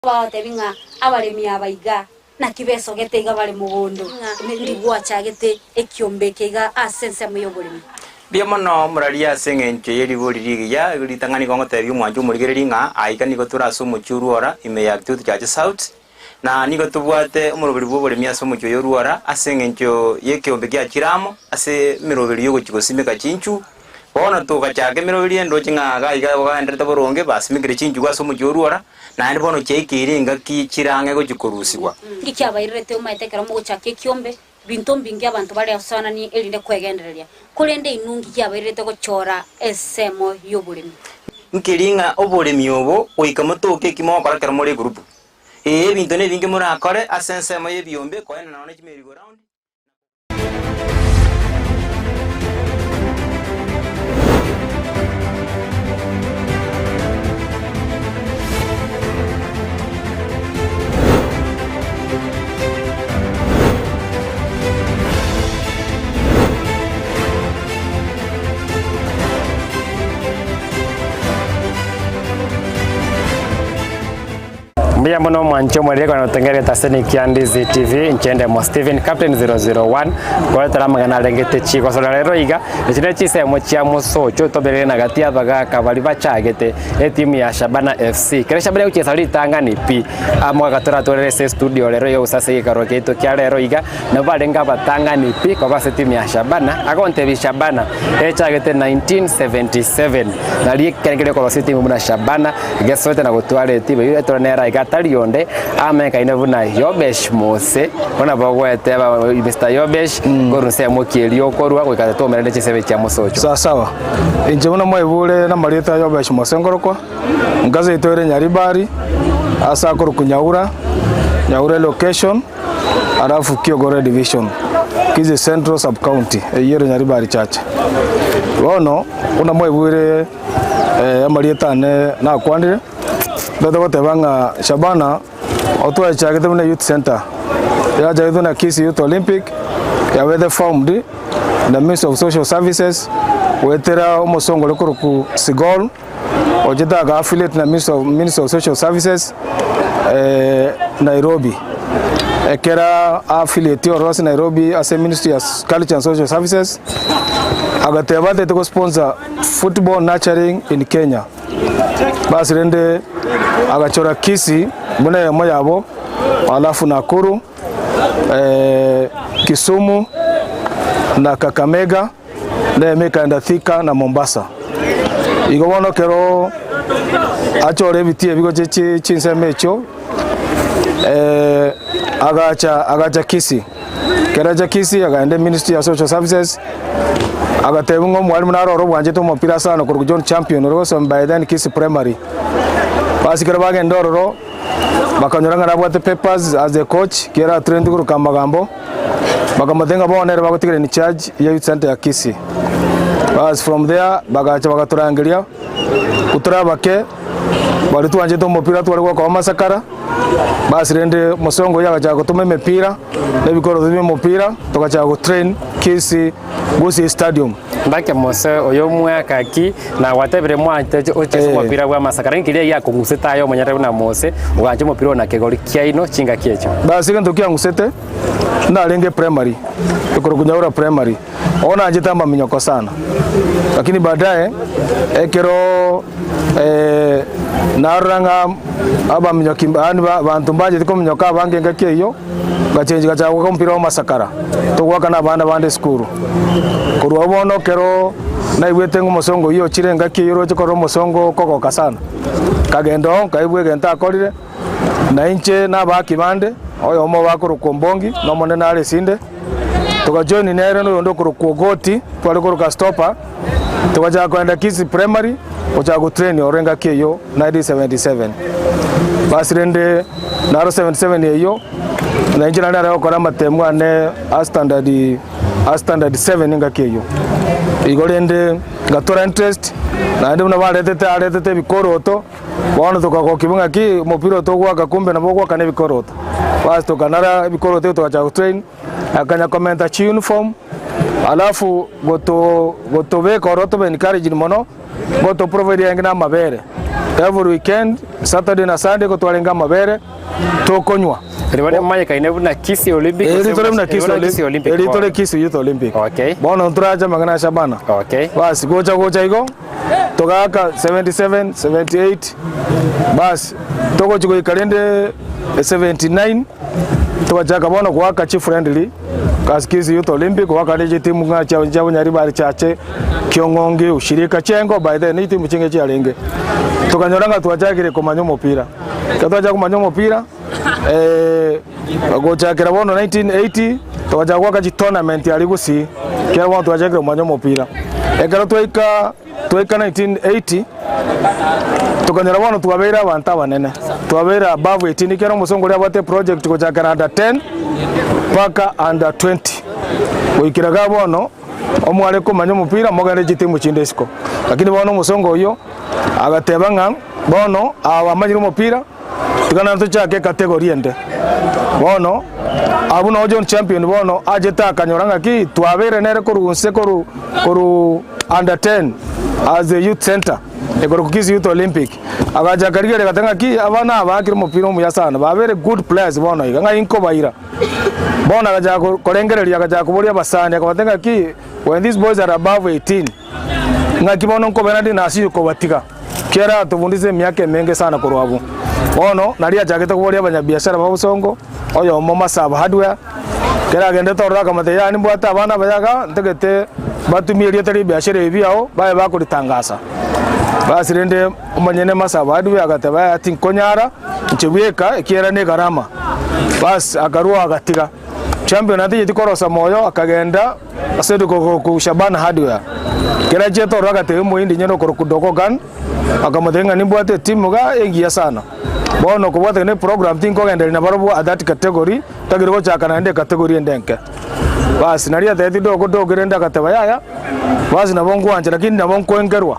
Tebinga abalemi abaiga na kibeso getega bali mugondo ndi gwacha gete ekyombe kega asense muyobulimi bia mono muralia sengenche yeri boliri ya litangani kongo tebi mwanju murigereri nga aika niko turaso muchuru ora ime ya tutu cha south na niko tubwate umurobiri bw'obolemi aso mucyo yoruora asengencho yekyombe kya kiramo ase mirobiri yogo chikosimeka chinchu bona tuka chake mirobiri endo chinga ga iga bagendete boronge basimikire chinchu aso mucyo yoruora na ndi bono chekiringa kichirange go chikorusigwa ngikyabairete umaitekera mu guchake kyombe bintu mbingi abantu bali asana ni elinde kwegendereria kulende inungi kyabairete gochora esemo yobulimi nkiringa obolemi obo oikamotoke kimo barakera muri group bintu ne bingi muri akore asensemo yebyombe ko ena naone kimeri go round Mbia mono mwancho mweleko na utengere taseni kia Ndizi TV nchende mo Steven Captain 001 kwa tala magana lengete chiko so lero iga nchine chise mo chia musocho tobere na gatia baga kabali bachagete timu ya Shabana FC kere Shabana ucheza litanga ni pi amwa gatora torese studio lero yo usase karoketo kia lero iga na balenga batanga ni pi kwa base timu ya Shabana akonte bi Shabana chagete 1977 na liekengele kwa timu muna Shabana gesote na gutwale timu ile tonera iga talionde ameka inavuna Yobesh Mose ona bagwete ba Mr Yobesh gorunse mukiri okorwa kwikata to merende chisebe kya musocho sawa inje muna mwebule na marita Yobesh Mose ngorokwa ngaze itoire Nyaribari asa korukunyaura Nyaura location arafu Kiogore division Kisii Central sub county yero Nyaribari church wono una mwebule marita ne na kwandire Dodo tebanga Shabana otwa chagete muna youth center ya jagete na Kisii Youth Olympic ya wede formed the Ministry of Social Services wetera omosongo lekoro ku Sigol ojeta ga affiliate na Ministry of Social Services Nairobi ekera affiliate or Nairobi as a Ministry of Culture and Social Services agatebate to sponsor football nurturing in Kenya basi rende agachora Kisii mbona ya moja abo alafu Nakuru Kisumu na Kakamega na Meka and Thika na Mombasa igobono kero achore bitie bigo chinsemecho agacha Kisii keraja Kisii agaende Ministry of Social Services agatebungo mwalimu naroro bwanje to mupira sana ku John Champion rwose by then Kisii primary basi kera bagenda ororo bakanyuranga nabwate papers as a coach kera trend ku Kamagambo bakamadenga bonere bagotigire ni charge ya youth center ya Kisii basi from there bagaturangiria kuturabake bari tuanje to mupira twari kwa masakara basi rende musongo yagacha gutuma imipira nebikoro by'umupira tugacha go train Kisii Gusii stadium mbake mose oyo mwaka ki na watebere mwate oche mupira wa masakara nkiria ya kunguseta yo monyare na mose uganje mupira na kegori kiaino chinga kiecho basi kendo kia ngusete na lenge primary ikoro kunyaura primary ona ajita maminyoko sana lakini baadaye ekero naranga aba minyokimba bantu mbaje tiko minyoka bange ngake iyo gachenji gacha ko mpira wa masakara to gwaka na bana bande skuru kurwa bono kero na ibwete ng'umusongo iyo chirenga kiyiro chikoro musongo koko kasana kagendo kaibwe genta akorire na inche na baki bande oyo mo bakuru kombongi no mone na ale sinde tukajoin nere no ndo kuru kogoti twali kuru ka stopper tukaja kwenda Kisii primary ocha go train orenga kiyo 1977 basi rende naro 77 yeyo na inche na nare okora matemwa ne a standard 7 nga kiyo igorende gatora interest na ndi muna aretete bikoroto bono tukako kibunga ki mupiro to gwaka kumbe na bogwa kana bikoroto basi tukanara bikoroto tukacha train akanya komenta chi uniform alafu goto be koroto be encourage mono goto provide ngina mabere every weekend Saturday na Sunday ko twarenga mabere tokonywa ribone maye kaine buna Kisii Olympic Elitore Kisii Youth Olympic. Okay. Bono turaja magana Shabana. Okay. Basi gocha igo togaka 77 78 basi togo chiko ikalende 79 tubachaka bono kwaka chief friendly Kisii Youth Olympic wakaleje timu ngacha njabo nyari bari chache Kiongonge ushirika chengo by then ni timu chinge chialenge tukanyoranga twachakire kumanya mupira katwacha kumanya mupira gochakira bono 1980 twacha kwaka chi tournament ya Gusii kera bono twachakire kumanya mupira ekero twaika 1980 tukanyora bono twabera abantu abanene twabera above 18 kera musongole abate project gochakira under 10 paka under 20 wikiraga bono omwale kumanya mupira mogane gitimu chindesiko lakini bono musongo uyo agatebanga bono abamanyira mupira tukana tuchake category ende bono abuno ojon champion bono ajeta akanyoranga ki twabere nere kurunse koru under 10 as a youth center ekoro Kisii Youth Olympic agaja karigere gatanga ki abana abakira mupira umuyasana babere good players bono iganga inko baira bono agaja korengereria agaja kuburia basane akabatenga ki when these boys are above 18 ngaki bono nko benadi nasi ko batika kera tubundize myake menge sana kurwabu bono naria jagete kuburia abanyabiashara babusongo oyo mama saba hardware kera agende toraka mate yani mbwata abana bayaga ntegete batumiriye tari biashara ibiao baye bakuritangasa basi rende umanyene masaba hardware agataba ati nkonyara nchebweka ikiera ne garama basi akarua agatiga champion ati tikorosa moyo akagenda asedu ku Shabana hardware kera jeto ragate muindi nyono kudogo gan akamudenga nimbwate timu ga engia sana bono kubwate ne program tinko gendeli na barobu at that category tagirgo chakana ende category endenke basi naria tete dogo gerenda kataba yaya basi na bongo anje lakini na bongo engerwa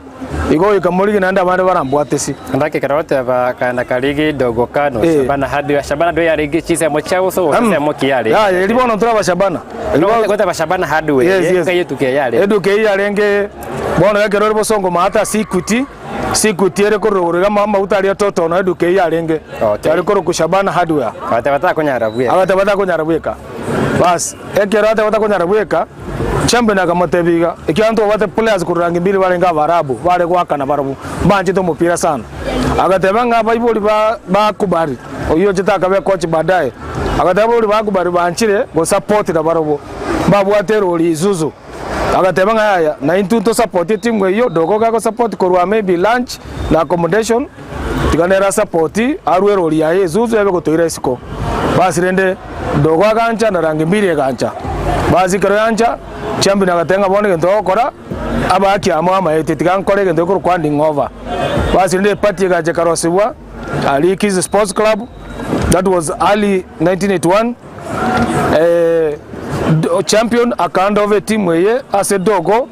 igo ikamuri nanda bande barambwatesi ndake karote ba kana kaligi dogo kano Shabana hardware Shabana do yarigi chise mo chao so se mo kiale ya libono tura Shabana libono kota ba Shabana hardware kayetu ke yale edu ke yarenge bono yakero bosongo mata sikuti ere kororega mama utalia toto no edu ke yarenge yari koro ku Shabana hardware atabata kunyara bweka bas ekero atabata kunyara bweka chambe na kamotebiga ikianto wate players kurangi mbili wale nga barabu wale kwakana barabu banje to mupira sana agatebanga baibuli ba kubari oyo jitaka be coach badaye agatebuli ba kubari banchire go support na barabu babu atero oli zuzu agatebanga yaya na into support team iyo dogo ga support korwa maybe lunch na accommodation tikanera support arwero oli yaye zuzu ebe gotoira isiko basi rende dogo agancha na rangi mbili agancha basi kero yancha champion agatenga bone gento okora abaki amama etitika nkore gento ko kwanding over basi rende party gaje karosibwa ali Kisii Sports Club that was early 1981 champion account of a team weye as a dogo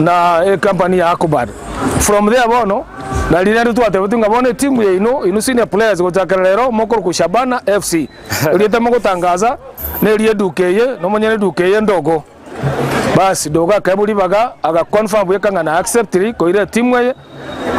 na a company ya Akubad from there bono na linari tu atebutunga bone team ye ino senior players go chakalero mokoro ku Shabana FC ulite moko tangaza ne liye dukeye no monyene dukeye ndogo basi dogo akabuli baga aga confirm yekanga na accept ko ile team ye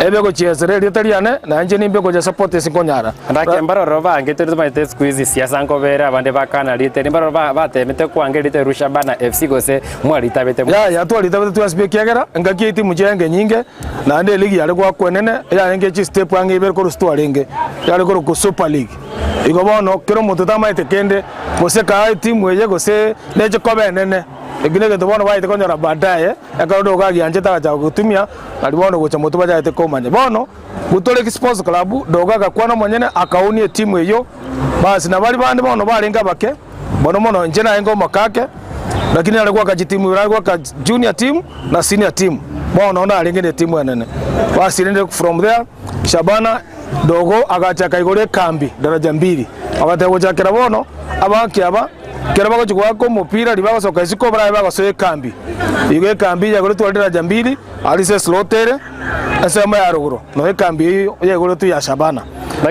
ebe go chesere litaliane na nje nimbe go ja support sinkonyara ndake mbaro roba ngete tumaite squeeze siasa ngobera abande bakana lite mbaro bate mete kwange lite Shabana FC gose mwalita bete ya to lita bete tuasbe kiagera ngaki timu jenge nyinge na ande ligi yale kwa kwenene ya nge chi step ange iber ko sto alenge yale ko ku Super League igo bono kero muntu tamaite kende gose ka timu ye gose neje kobenene egine ke tobono baite konyora badaye akarodo ga gianje taga gutumia alibono gocha mutu baje komanya bono gutole Sports Club doga ga kwana monyene akaunie timu iyo basi na bali bande bono balenga bake bono mono njena engo makake lakini alikuwa kajitimu alikuwa ka junior team na senior team bono na alingene timu enene basi rende from there Shabana dogo agacha kaigore kambi daraja 2 akatewo chakira bono abaki aba kera bako chukwa ko mupira libago soka isiko bara bago soe kambi ige kambi ya gore twalira jambiri alise slotere asema ya ruguru no kambi ye gore tu ya Shabana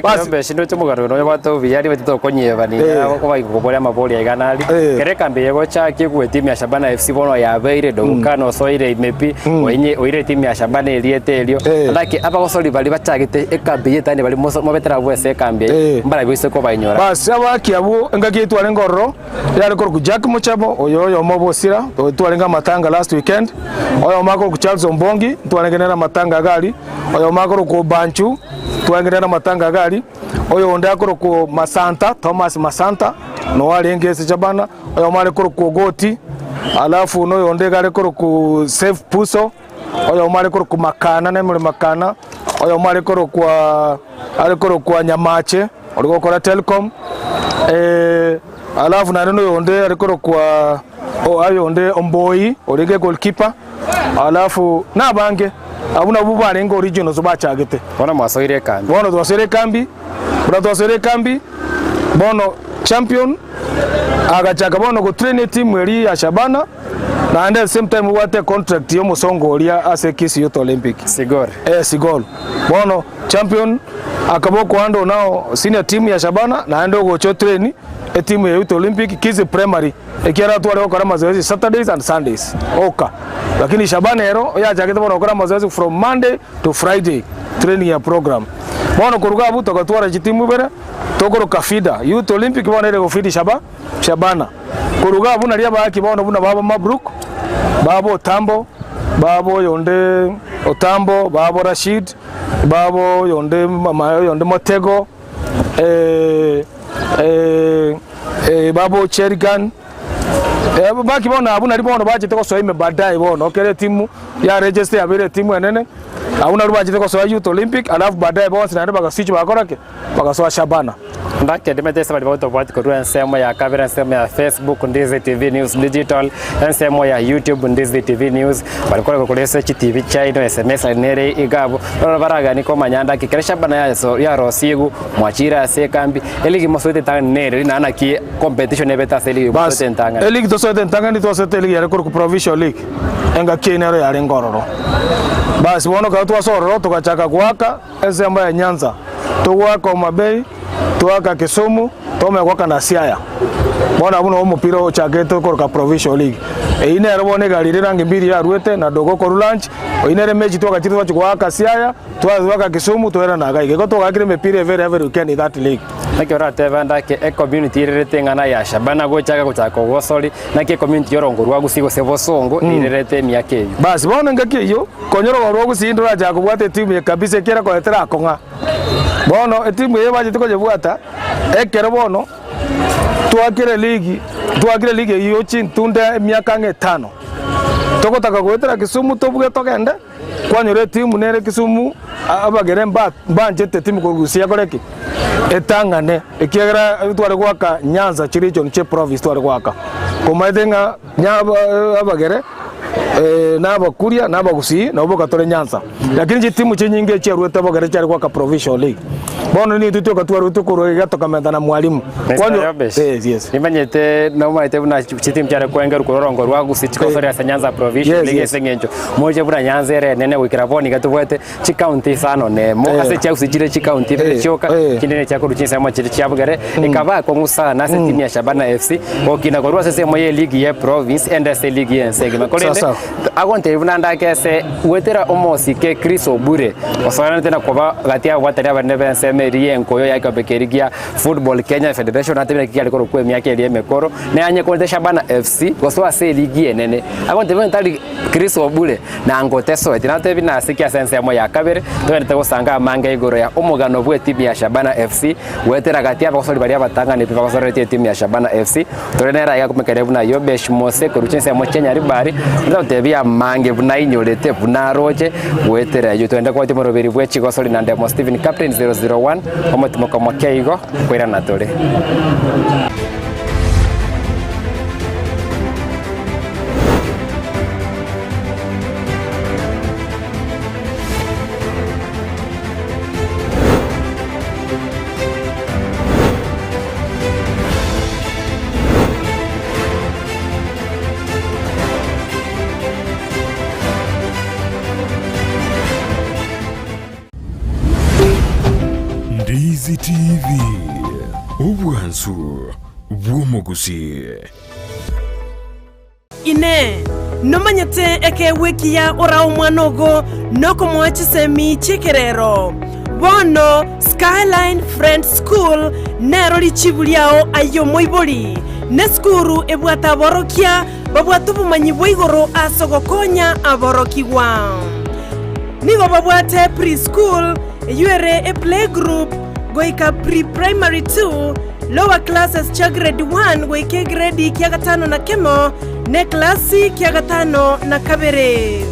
Basi beshindo chumugaro no bato biyari betito konyeva ni obai kubola maboli ya ganali. Kere kambi yego chaki ku timu ya Shabana FC bono ya beire dokano soire mepi oire timu ya Shabana eliete elio. Like aba gosoli bali bachagite ekambi yetani bali mo betera bwese kambi. Mbara bise ko bainyora. Basi abaki abu ngaki twale ngorro yari ko Jack Muchabo oyo mobosira twalenga matanga last weekend. Oyo mako ku Charles Ombongi twalengenera matanga gali. Oyo mako ku Banchu twalengenera matanga gali. Oyo onde akoro ku Masanta Thomas Masanta no walengese Shabana. Oyo mali ko ku Goti alafu no onde gale ko ku Safe Puso. Oyo mali ko ku Makana ne muri Makana. Oyo mali ko kwa Nyamache oliko kora Telecom alafu na neno yonde alikoro kwa ayo onde Omboi orige goalkeeper alafu na bange abuna bubare ngo original zo bachagete bona mwasoire kambi bona twasere kambi bono champion agachaga bono go train team eri ya Shabana na at the same time wate contract yo musongo ria ase Kisii Youth Olympic sigol sigol bono champion akaboko ando nao senior team ya Shabana na ando go cho train timu ya Youth Olympic Kisii primary ekiara tu wale wakora mazoezi Saturdays and Sundays oka lakini Shabana ero ya jagete bono wakora mazoezi from Monday to Friday training ya program bono kuruga abu tokatwara jitimu bere tokoro kafida Youth Olympic bono ile gofidi Shabana kuruga abu nalia baki bono buna baba Mabruk babo Tambo babo yonde Otambo babo Rashid babo yonde mama yonde Motego babo Cherigan baki bona abuna ribono baje toko soime badai bono kere timu ya register ya bere timu enene abuna rubaje toko soa Youth Olympic alafu badai bonse na baga switch bakorake baga soa Shabana ndake demete sabali bato bwati ko nsemo ya kamera nsemo ya Facebook Ndizi TV News Digital nsemo ya YouTube Ndizi TV News balikora ko lesa TV chino SMS nere igabo baraga niko manyanda kikere Shabana ya Rosigu mwachira sekambi eligi mosote tanga nere na anaki competition ebeta seli mosote tanga eligi to sote tanga ni to sote eligi ya ko provincial league enga kenero ya rengororo basi wono ka tu asoro tukachaka kuwaka nsemo ya Nyanza tuwaka Mabei tuwaka Kisumu tome kwaka na Siaya bona abuno omupira ochagete ko provincial league ine arabone galirira ngimbiri ya Ruete na dogo ko lunch inere mechi tuwaka chitu wacho kwaka Siaya tuwaka Kisumu toera na gaige ko twakire mepira every weekend in that league nakora tevanda ke community irete ngana ya Shabana gochaga kuchako gosoli nake community yorongo rwa Gusii sevosongo irete miake basi bona ngake yo konyoro rwa Gusii ndora jako bwate timu ya kabisa kera ko etera konga bono timu ye baje tuko jebuata ekero bono twakire ligi yo chintunda miaka 5 tokotaka gwetera Kisumu tobuge togende kwanyore timu nere Kisumu abagere banje timu ko Gusii yakoreki etangane ekiagera tware gwaka Nyanza chiricho nche province tware gwaka komadenga abagere nabakuria nabagusii naboka tore Nyanza lakini timu chenyinge cha Ruete bagere cha gwaka provincial league bono ni tutoka tware tukoro gatokamenta na mwalimu kwanyo yes nimanyete no maite buna chitimu cha kwenga rukorongo rwa Gusii chikosori ya Nyanza provincial league sengenjo moje buna Nyanza ere nene wikiraboni gatubwete chi county sano ne mo ase cha usijire chi county choka kinene cha kuruchinsa mo chiri cha bugere ikaba ko ngusa na timu ya Shabana FC okina korwa sese moye league ya province and se league ya segma kolende agonte bunanda kese wetera omosi ke Chris Obure osana tena kwa gatia wataria banebe nseme enkoyo ya kabekerigia football Kenya Federation atebe kiali ko kwa miaka ile mekoro ne anye ko Shabana FC goswa se league enene agonte bentali Chris Obure na angote so etina tebi na sikia sense mo ya kabere twende gusanga manga igoro ya omugano bwe timu ya Shabana FC wetera gatia bakosori bari abatanga ne bakosori timu ya Shabana FC torenera ya kumekerebu na yobesh mose koruchense mo Kenya ribari tebia mange buna inyorete buna roje wetera yo twende kwa timu roberi bwe chigosori na ndemo Steven captain 001 omotimo kama keigo kwera na tore Ndizi TV ubwansu bw'omugusi ine nomanyete eke wekia ora umwanogo noko mwachisemi chikerero bono Skyline Friends School nero lichibuliao ayo moiboli ne skuru ebwata borokia babwatu bumanyi bwigoro asogokonya aborokiwa nigo babwate preschool yuere a playgroup goika pre-primary 2 lower classes cha grade 1 goike grade kia gatano na kemo ne klasi kia gatano na kabere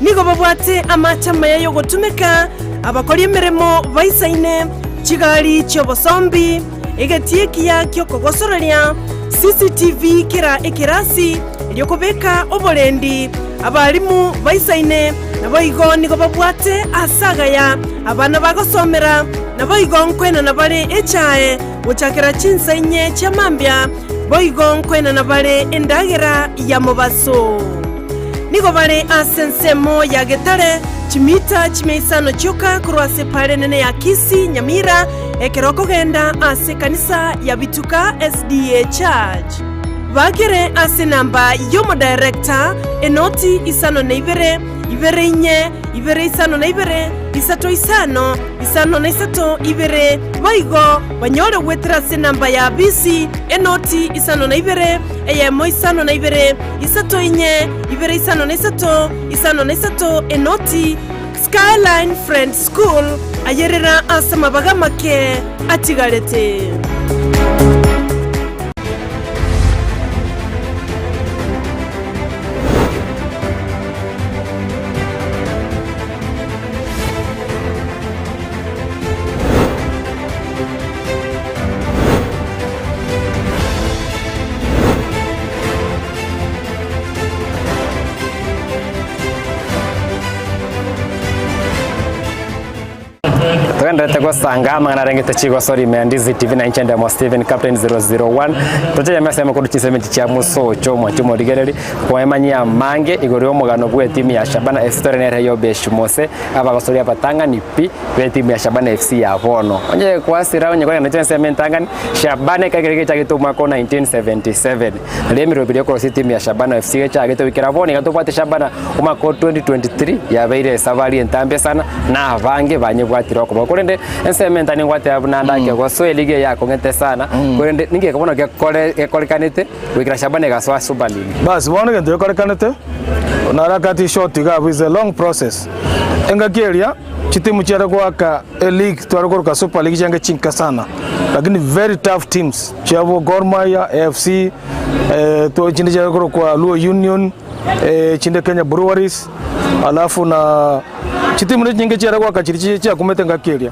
nigo babwate amachama yayo gotumeka abakori emirimo baisaine chigali chobosombi egetiekia kyokogosororia CCTV kira ekirasi lyokobeka obolendi abalimu baisaine naboigo nigo babwate asagaya abana bagosomera naboigo nkwena nabale echae gochakira chinsenye chamambya boigo nkwena nabale endagera ya mobaso nigo bale asensemo ya getare chimita chimeisano choka kurwase pale nene ya Kisii Nyamira ekeroko genda ase kanisa ya Bituka SDA Church bakere ase namba yomo director enoti isano na ibere inye ibere isano na ibere isato isano na isato ibere boigo banyore wetra ase namba ya BC enoti isano na ibere eyemo isano na ibere isato inye ibere isano na isato enoti Skyline Friends School ayerera asama bagamake atigarete Tuendete gusanga mangana rengete chigo sorry me Ndizi TV na inchende mo Steven Captain 001 toje mesema ko duchisementi cha musocho mwachumo digereri kwa emanya mange igorio mugano bwe timu ya Shabana FC Torenere yo beshumose aba gosoria batanga ni pi bwe timu ya Shabana FC ya bono onye kwa sira onye kwa na sementi tanga Shabana kagere cha gitu mwaka 1977 lemiro bidio ko timu ya Shabana FC cha gitu wikira boni gatopate Shabana umaka 2023 ya baire savari entambe sana na abange banye bwatiro ko kurende ensementa ni ngwate abunanda ke goso lige yako ngete sana kurende ninge kabona ke kole kanete wikira Shabana gaswa Super League bas bone ke kole kanete narakati short ga is a long process enga keria chitimu chera kwa league twaroko ka Super League janga chinka sana lakini very tough teams chavo Gor Mahia AFC to chinde chera kwa Luo Union chinde Kenya Breweries alafu na chitimu nyingi chera kwa kachirichi cha kumetenga keria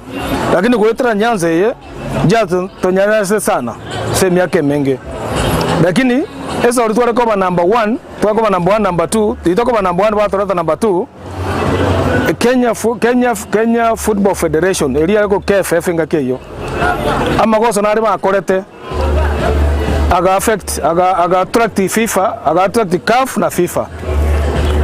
lakini kuetra Nyanza ye jato tonyana sana semi yake menge lakini esa ulitwara kwa number 1 kwa number 1 number 2 titoka number 1 watu number 2 Kenya Football Federation elia yako KFF ngakeyo ama goso nari bakorete aga affect aga attract FIFA aga attract CAF na FIFA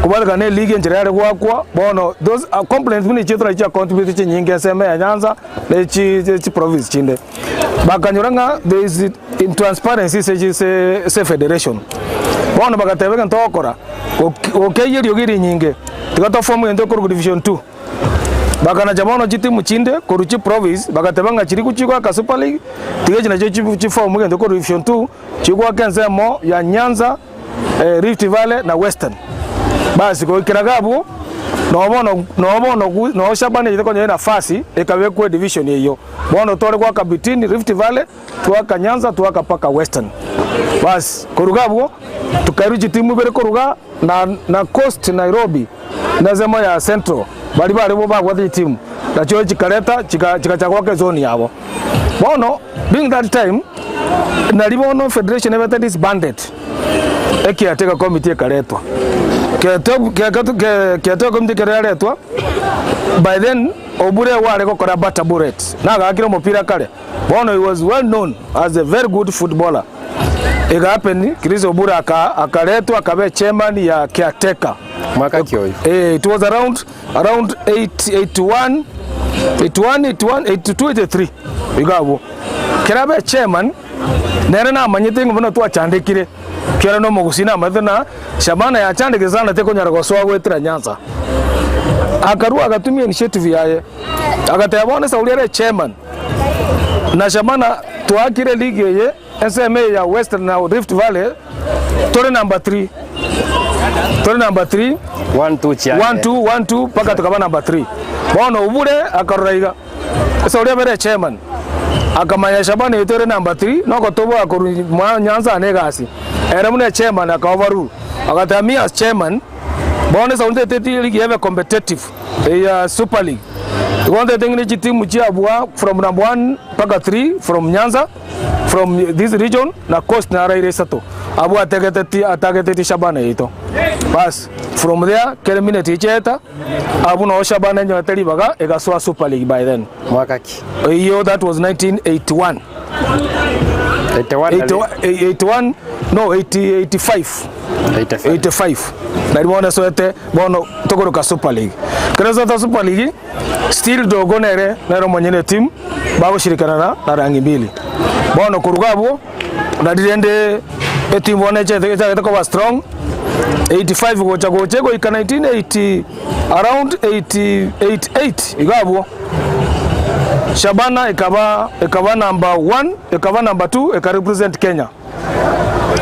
kubalika ne league njere gwakwa bono those complaints muni chitra cha contribute nyingi sema ya Nyanza le chi province chinde bakanyoranga there is in transparency se federation bono bakatebeka ntokora okeyeri ogiri nyingi tigato form yendo ko division 2 bakana jamono chitimu chinde koruchi province bakatebanga chiri kuchikwa ka Super League tigeje na chi form yendo ko division 2 chikwa kenzemo ya Nyanza Rift Valley na Western basi ko kiragabo no Shabana yiteko nye nafasi ekawekwe division yeyo bono tore kwa kabitini Rift Valley tuaka Nyanza tuaka paka Western basi korugabo tukaruji timu bere koruga na Coast Nairobi nazema ya Central bali bo bagwa timu na cyo chikaleta chikachakwa ke zone yabo bono during that time nalibono federation event disbanded ekiateka committee kaletwa kiatoka committee kaletwa by then obure wale kokora bata bullet naga akira mupira kale bono he was well known as a very good footballer ega happen Chris Obura akaletwa akabe chairman ya caretaker mwaka kioyo it was around 881 82-83 igabo kerabe chairman nere na manyite ngono twachandikire kera no Gusii na mathina Shabana ya chandike sana te konyara goswa gwetira Nyanza akarua agatumia initiative yaye agatebona saulire chairman na Shabana twakire league ye SMA ya Western na Rift Valley tore number 3 1-2 paka tukaba number 3 bono ubure akaraiga saulire bere chairman akamanya Shabana itore number 3 noko tobo akoru Nyanza negasi era mune chairman akaoverrule agatamia as chairman bono saulire tete league have competitive Super League. The one that thing is team from number 1 paka 3 from Nyanza from this region na coast na raire sato abu atagete Shabana ito bas from there terminate icheta abu no Shabana nyoteli baga egaswa Super League by then mwaka ki hiyo that was 1981 85 na limona soete bono tokoroka Super League krezo ta Super League still dogo nere mwenyene team babo shirikana na rangi mbili bono kurugabo na dirende team one chete ko strong 85 gocha go ika 1980 around 88 igabo Shabana ikaba number 1 ikaba number 2 ika represent Kenya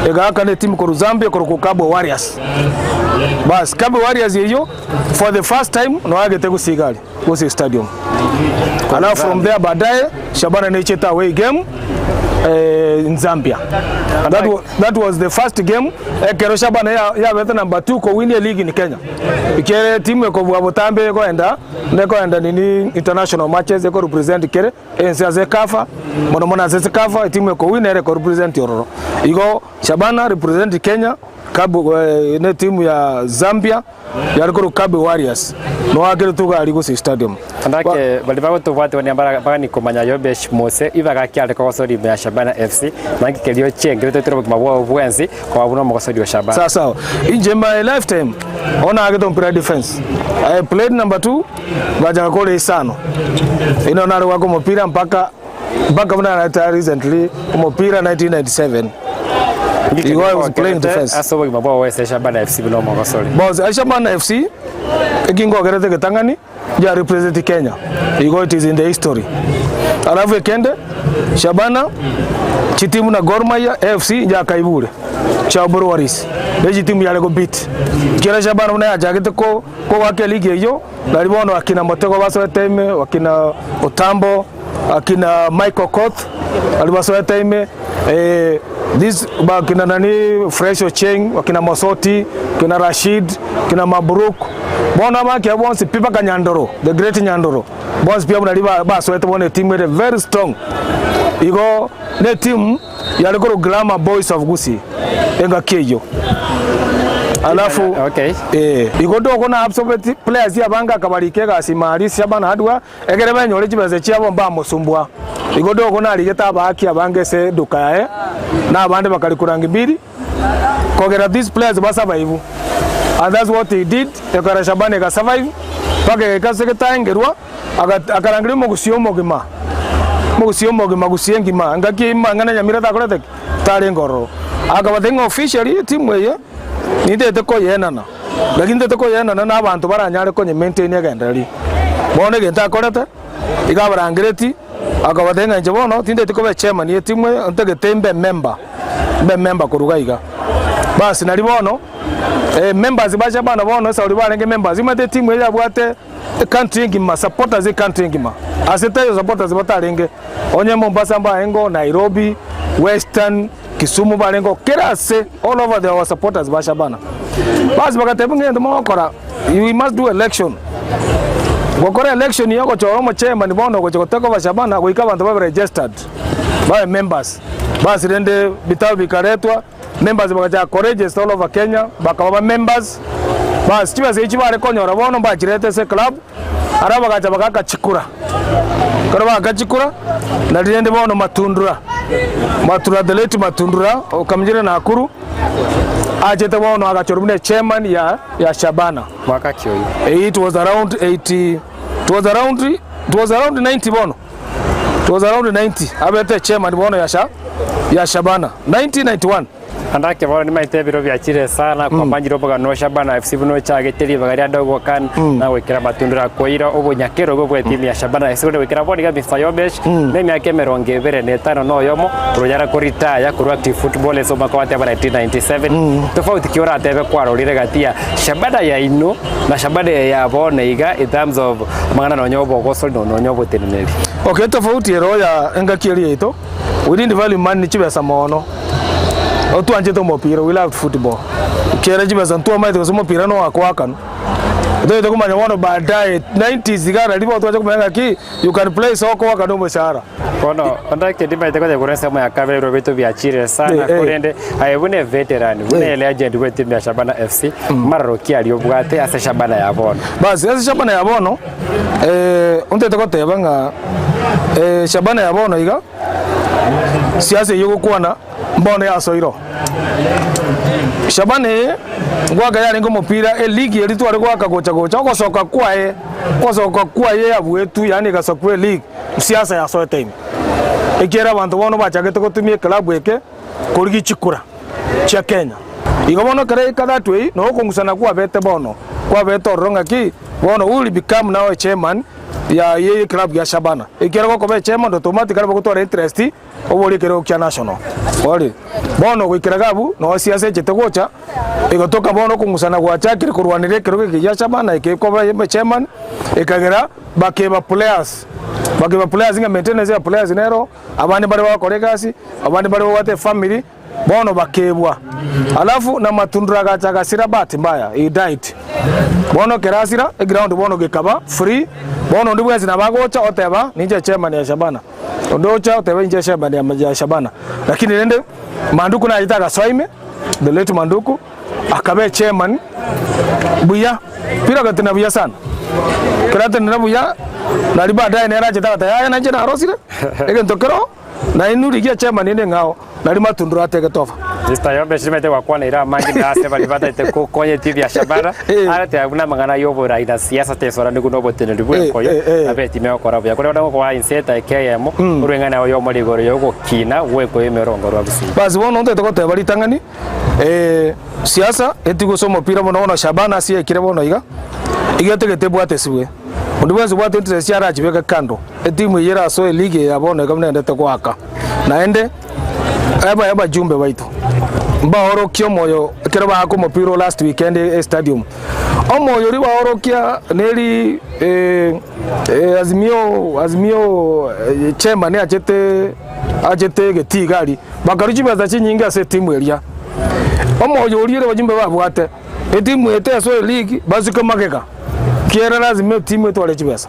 ega ne team ko Zambia ko Cabo Warriors bas Cabo Warriors hiyo for the first time no agete Gusii stadium and from there baadaye Shabana necheta away game in Zambia and that was the first game kero Shabana ya beta number 2 ko win league in Kenya ikere team ko Botambe ko enda nini international matches ko represent kere ensaze kafa mona zeze kafa team ko win ko represent Yororo igo Shabana represent Kenya Cabo ne team ya Zambia yariko Cabo Warriors no agere tuga ali Gusii stadium andake balibago tuvate wani ambara baka ni komanya yobesh mose ivaga kyale ko sori ya Shabana FC nangi kelio chengere tetero mabo bwenzi kwa buno mo sori wa Shabana sasa in my lifetime ona ageto mpira defense I played number 2 baja kole isano ino nalo wako mpira mpaka mna recently mpira 1997 I was playing defense. Aso mabo wese Shabana FC bino mo sori. Boss Shabana FC ekingo gerete ketangani ya represent Kenya. It is in the history. Alafu kende Shabana chitimu na Gor Mahia FC ya kaibure. Chaburu Waris. Beji timu yale go beat. Kira Shabana una jagete ko wake ligi hiyo. Nalibono akina Motego baso time, akina Otambo, akina Michael Koth, alibaso time this bakina nani Fresh Ocheng, wakina Mosoti, kina Rashid, kina Mabruk. Bona maki abonsi pipa Kanyandoro, the great Nyandoro. Bonsi pia munaliba baso ete bone team very strong. Igo ne team yalikoro Glamour Boys of Gusii. Enga keyo. Alafu okay igodo kona absolute players ya banga kabalikega asimari Shabana hadwa egere banyole kibeze cyabo mba musumbwa igodo kona aligeta abaki abange se dukaye na abande bakali kuranga ibiri kogera these players basurvive and that's what he did ekara Shabana ga survive pake kasegeta engerwa akarangiri mo Gusii Gusii ngima ngaki mangana Nyamira takolete tale ngoro akabatenga officially team ye ninde ko yenana lakini ndete ko yenana na abantu baranyare ko maintain agendari bone genta korete igabarangireti akabatenga nje bono tinde ko be chairman ye team ntege tembe member kurugaiga basi nali bono members ba Shabana bono sauli barenge members imate team ya bwate country ngima supporters country ngima asetayo supporters batalenge onye Mombasa mbaengo Nairobi Western Kisumu balengo kerase all over the supporters ba Shabana basi bakatebunge ndo makora you must do election gokora election yako choromo chairman bono ko choteko ba Shabana ko ikabantu ba registered by members basi rende bitabu bikaretwa members bakaja courageous all over Kenya bakaba members basi chibaze chibare konyora bono bachirete se club araba kaja bakaka chikura karaba kachikura na rende bono matundura delete matundura okamjira na akuru ajete bono agachorubune chairman ya Shabana mwaka kyo it was around it was around 90 bono. It was around 90. Abete chairman bono ya Shabana 1991. Andake bono ni maite biro byakire sana kwa manjiro boga no Shabana FC buno chageteri bagaria dogo kan na wekera matundura koira obunyakero go bwe timu ya Shabana FC wekera boni ga Mr. Yobesh nemi yake meronge bere ne tano no yomo rojara korita ya kuru active football eso makwate bara 1997 tofauti kiora tebe kwa rorire gatia Shabana ya ino na Shabana ya bono iga in terms of mangana no nyobo gosol no nyobo teneli. Okay, tofauti roya engakiri yeto we didn't value money chibesa mono otu anje to mopira we love football kera chibesa ntu amaite ko mopira no akwaka no ndio kumanya wono baadaye 90s gara lipo tu aje kumenya ki you can play soko waka no mshahara kono ondake dimaite ko kuresa mo yakabero vitu vyachire sana kurende ayebune veteran bune legend wetu ya Shabana FC maroki aliyobwate ase Shabana ya bono basi ase Shabana ya bono ontete ko tebanga Shabana ya bono iga siasa yugo kwana mbono ya soiro Shabana ngwaga yari ngo mupira league yari twari gwaka gocha okosoka kwaye abwetu yani gasokwe league siasa ya soe time ekera abantu bono bachagete gutumie club eke kurigi chikura cha Kenya igobono kare kada twi no kungusana kwa bete bono kwa bete ronga ki bono will become now a chairman ya ye club ya Shabana ekera ko be chairman automatically bagutwara interest obori kero kya national ori bono gwikira gabu no siasa chete gocha igotoka bono kungusana kwa chakiri kurwanire kero ki ya Shabana eke ko be chairman ekagera bakeba players nga maintenance ya players nero abandi bari bakore kasi abandi bari wate family bono bakebwa alafu na matundura gacha sira bati mbaya he died bono kerasira ground bono gekaba free bono ndibwezi na bagocha oteba ninje chairman ya Shabana ondocha oteba ninje chairman ya Shabana lakini nende manduku na itaka soime the late manduku akabe chairman buya pira gatina buya sana kirate na buya na riba dai ne raje tata ya na jena arosire ege ntokero na inuri gia chairman ine ngao na rima tundura tege tofa Mr. Yobesh mete wakwana ira mangi na ase balibata ite konye TV ya Shabana ara te aguna mangana yobo raida siasa te sora niguno botene libwe koyo abeti me okora bya kore ndo kwa inseta KM urengana yo muri gore yo kina we koyo merongo rwa Gusii basi wono ndo te bali tangani siasa etigo somo pira bono Shabana sie kire bono iga igete tebwate siwe Unduwezi watu interest ya raji weka kando. Timu yera so league ya bono kama ndete kwaka. Naende eba jumbe waitu. Mba oro kyo moyo kera ba ko mopiro last weekend stadium. Omoyo ri ba oro kya neri azimio chairman achete getigari. Bakaruchi baza chinyinga se timu elia. Omoyo ri ba jumbe ba bwate. Timu ete so league baziko mageka. Kiera lazima timu yetu wale chibesa.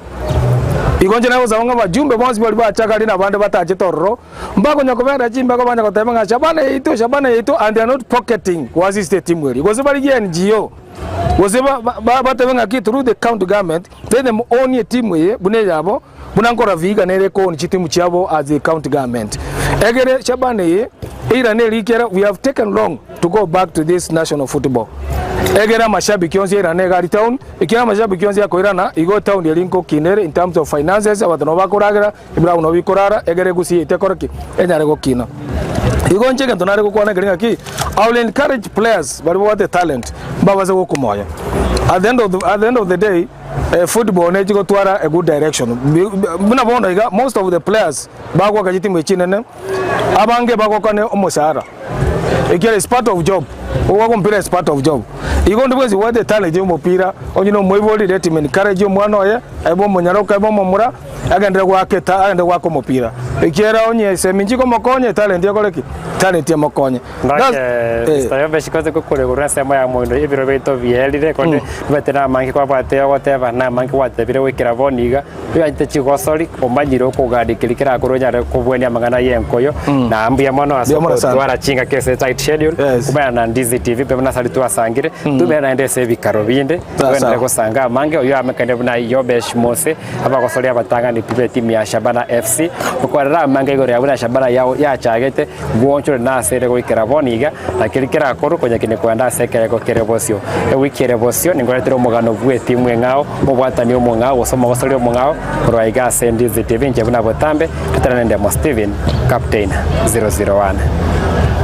Igonje nabo zawanga bajumbe bonzi bali bachakali na bande bataje torro. Mbako nyakobera chimba ko banya kotema Shabana yetu and they are not pocketing was this team where. Because bali NGO. Was batebenga ki through the county government then them own a team we bune yabo bunankora viga nere ko ni chitimu chabo as a county government. Egere Shabana ye ira ne likera we have taken long to go back to this national football. Egera mashabiki yonzi ira ne gari town ikira mashabiki yonzi yakoirana igo town yelinko kinere in terms of finances abatono bakoragera ibra uno bikorara egere Gusii itekoraki enyare go kina igo ncheke tonare go kwana geringa ki I will encourage players but what the talent babaze go kumoya at the end of the day football ne jigo twara a good direction buna bono iga most of the players bagwa kajiti mwechinene abange bagwa kane omosara ikere is part of job owa mpira is part of job igondo bwezi wade talent yo mupira onyino mwiboli let me encourage mwana oye ebo munyaroka ebo momura agende gwaketa agende gwako mupira ikera onye seminjiko mokonye talent yakoleki talent ya mokonye stayo beshikoze kokore kurasa moya mondo ibiro beto vielire konde betena mangi kwa bateo whatever na mangi wate bire wekira boniga yante chigosori omanyiro ko gadi kilikira kuronyare kubwenia magana yenkoyo na ambia mono aso twara chinga kese tight schedule kubana na Ndizi TV pe na salitu asangire tume naende sevi karobinde wende gusanga mange uyu amekane buna yobesh mose aba gosoria batanga ni pipe timu ya Shabana FC ukorera mange igoro ya buna Shabana yao ya chagete guoncho na sere goikera boniga lakini kira koru konya kine kwanda sekere go kerebosio wikere bosio ningoretero mugano bwe timu engao mubwatani omungao gusoma gosoria omungao rwaiga Ndizi TV nje buna botambe tutarane Steven Captain 001